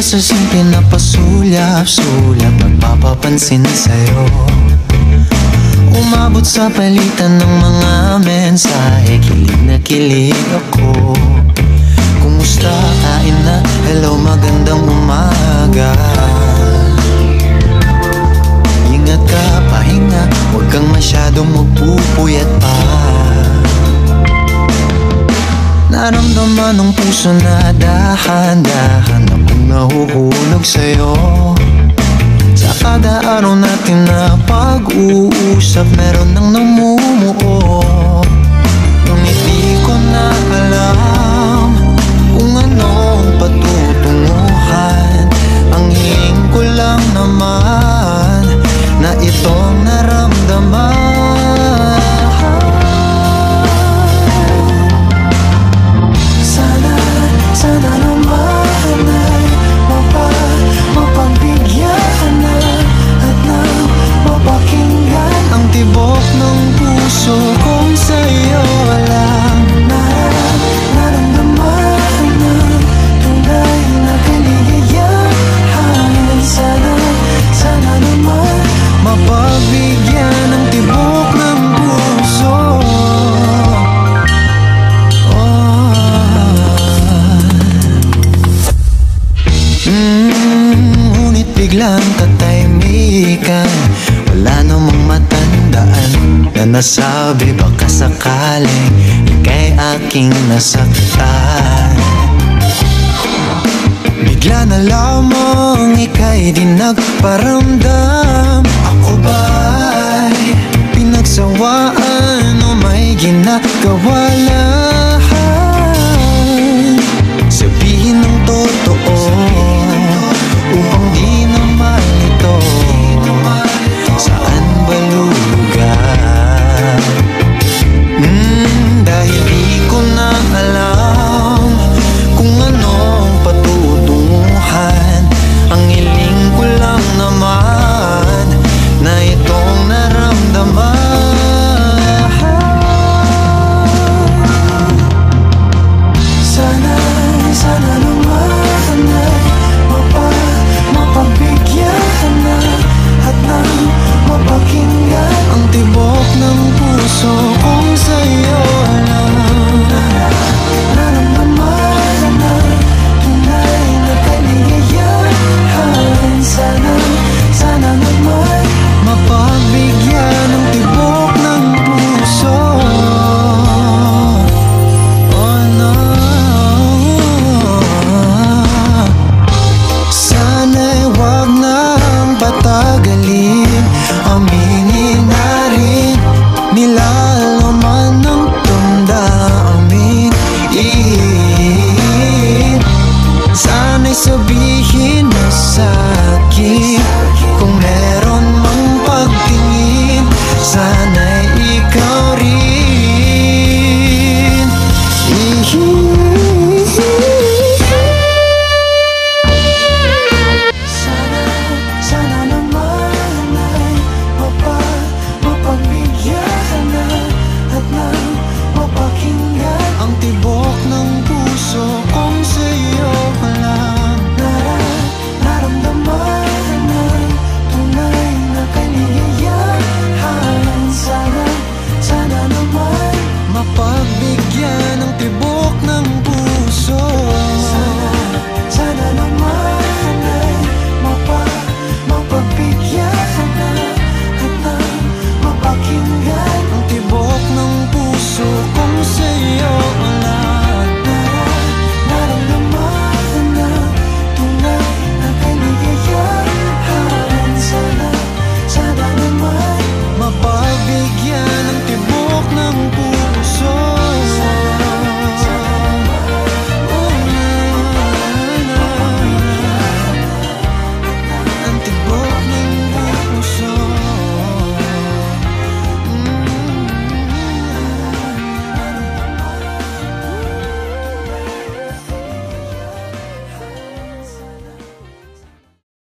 sa simple na pasulyap-sulyap, nagpapapansin sa'yo. Umabot sa palitan ng mga mensahe, kilig na kilig ako. Kumusta, kain na, hello, magandang umaga. Ingat ka, pahinga, huwag kang masyadong magpupuyat pa. Naramdaman ng puso na dahan-dahan akong nahuhulog sa'yo. Sa kada araw natin na pag-uusap, meron nang namumuo. Ngunit di ko na alam kung anong patutunguhan. Ang hiling ko lang naman na itong naramdaman. Sana naman ay mapagbigyan na at nang mapakinggan ang tibok ng puso kong sa'yo lang naramdaman ng tunay na kaligayahan. Sana naman mapagbigyan ng tibok ng puso. Ngunit biglang katahimikan, wala namang matandaan na nasabi baka sakaling ika'y aking nasaktan. Bigla na lamang ika'y di nagparamdam. Ako ba'y pinagsawaan o may ginagawa lahat? Sabihin ng totoo upang di na malito. Saan ba lugar? Dahil di ko na alam kung anong patutunguhan. Ang hiling ko lang naman na itong naramdaman. Sana naman ay mapagbigyan na at nang mapakinggan ang tibok ng puso ko.